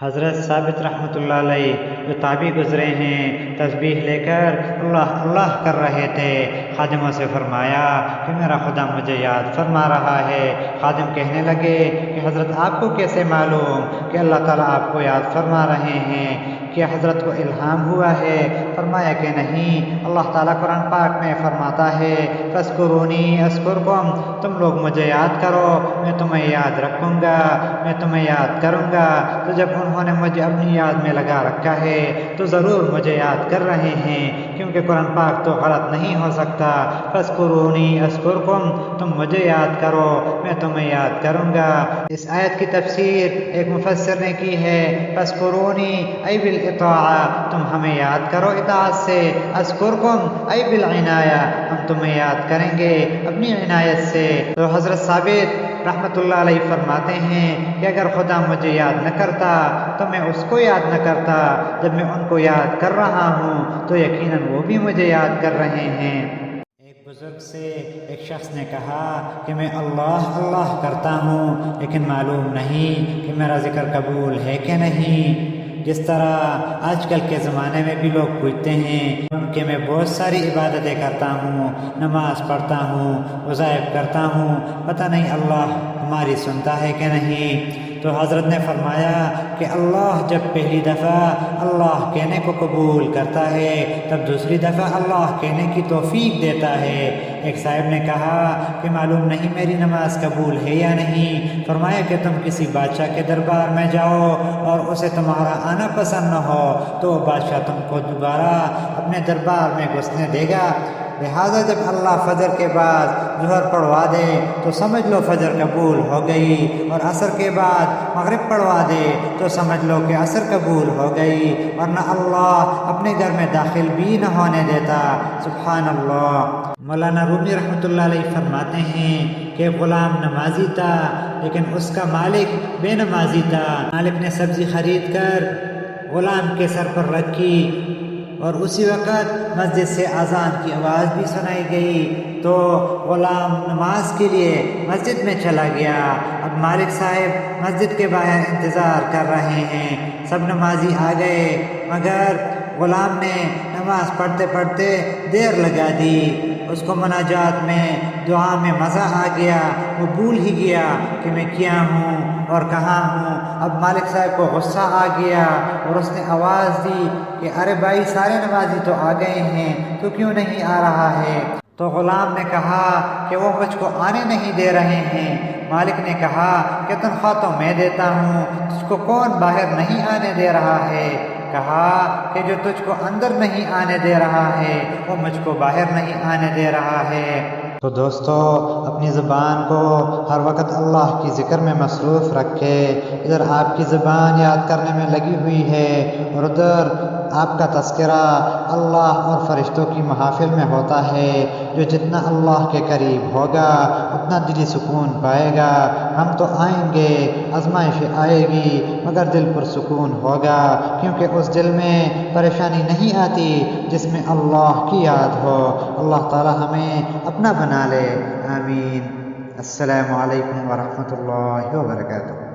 حضرت ثابت رحمۃ اللہ علیہ جو تابعی گزرے ہیں تسبیح لے کر اللہ اللہ کر رہے تھے، خادموں سے فرمایا کہ میرا خدا مجھے یاد فرما رہا ہے۔ خادم کہنے لگے کہ حضرت آپ کو کیسے معلوم کہ اللہ تعالیٰ آپ کو یاد فرما رہے ہیں؟ کیا حضرت کو الہام ہوا ہے؟ فرمایا کہ نہیں، اللہ تعالیٰ قرآن پاک میں فرماتا ہے فاذکرونی اذکرکم، تم لوگ مجھے یاد کرو میں تمہیں یاد رکھوں گا، میں تمہیں یاد کروں گا۔ تو جب انہوں نے مجھے اپنی یاد میں لگا رکھا ہے تو ضرور مجھے یاد کر رہے ہیں، کیونکہ قرآن پاک تو غلط نہیں ہو سکتا۔ فاذکرونی اذکرکم، تم مجھے یاد کرو میں تمہیں یاد کروں گا۔ اس آیت کی تفسیر ایک مفسر نے کی ہے فاذکرونی ای بالاطاعہ، تم ہمیں یاد کرو اطاعت سے، اذکرکم ای بالعنایہ، ہم تمہیں یاد کریں گے اپنی عنایت سے۔ تو حضرت ثابت رحمۃ اللہ علیہ فرماتے ہیں کہ اگر خدا مجھے یاد نہ کرتا تو میں اس کو یاد نہ کرتا، جب میں ان کو یاد کر رہا ہوں تو یقیناً وہ بھی مجھے یاد کر رہے ہیں۔ ایک بزرگ سے ایک شخص نے کہا کہ میں اللہ اللہ کرتا ہوں لیکن معلوم نہیں کہ میرا ذکر قبول ہے کہ نہیں۔ جس طرح آج کل کے زمانے میں بھی لوگ پوچھتے ہیں کہ میں بہت ساری عبادتیں کرتا ہوں، نماز پڑھتا ہوں، وظائف کرتا ہوں، پتہ نہیں اللہ ہماری سنتا ہے کہ نہیں۔ تو حضرت نے فرمایا کہ اللہ جب پہلی دفعہ اللہ کہنے کو قبول کرتا ہے تب دوسری دفعہ اللہ کہنے کی توفیق دیتا ہے۔ ایک صاحب نے کہا کہ معلوم نہیں میری نماز قبول ہے یا نہیں۔ فرمایا کہ تم کسی بادشاہ کے دربار میں جاؤ اور اسے تمہارا آنا پسند نہ ہو تو وہ بادشاہ تم کو دوبارہ اپنے دربار میں گھسنے دے گا۔ لہٰذا جب اللہ فجر کے بعد ظہر پڑھوا دے تو سمجھ لو فجر قبول ہو گئی، اور عصر کے بعد مغرب پڑھوا دے تو سمجھ لو کہ عصر قبول ہو گئی، ورنہ اللہ اپنے گھر میں داخل بھی نہ ہونے دیتا۔ سبحان اللہ۔ مولانا رومی رحمۃ اللہ علیہ فرماتے ہیں کہ غلام نمازی تھا لیکن اس کا مالک بے نمازی تھا۔ مالک نے سبزی خرید کر غلام کے سر پر رکھی اور اسی وقت مسجد سے اذان کی آواز بھی سنائی گئی تو غلام نماز کے لیے مسجد میں چلا گیا۔ اب مالک صاحب مسجد کے باہر انتظار کر رہے ہیں، سب نمازی آ گئے مگر غلام نے نماز پڑھتے پڑھتے دیر لگا دی۔ اس کو مناجات میں دعا میں مزہ آ گیا، وہ بھول ہی گیا کہ میں کیا ہوں اور کہاں ہوں۔ اب مالک صاحب کو غصہ آ گیا اور اس نے آواز دی کہ ارے بھائی سارے نمازی تو آ گئے ہیں تو کیوں نہیں آ رہا ہے؟ تو غلام نے کہا کہ وہ مجھ کو آنے نہیں دے رہے ہیں۔ مالک نے کہا کہ تنخواہ تو میں دیتا ہوں، تجھ کو کون باہر نہیں آنے دے رہا ہے؟ کہا کہ جو تجھ کو اندر نہیں آنے دے رہا ہے وہ مجھ کو باہر نہیں آنے دے رہا ہے۔ تو دوستو اپنی زبان کو ہر وقت اللہ کی ذکر میں مصروف رکھے۔ ادھر آپ کی زبان یاد کرنے میں لگی ہوئی ہے اور ادھر آپ کا تذکرہ اللہ اور فرشتوں کی محافل میں ہوتا ہے۔ جو جتنا اللہ کے قریب ہوگا اتنا دلی سکون پائے گا۔ ہم تو آئیں گے، آزمائشیں آئے گی مگر دل پر سکون ہوگا، کیونکہ اس دل میں پریشانی نہیں آتی جس میں اللہ کی یاد ہو۔ اللہ تعالی ہمیں اپنا بنا لے، آمین۔ السلام علیکم ورحمۃ اللہ وبرکاتہ۔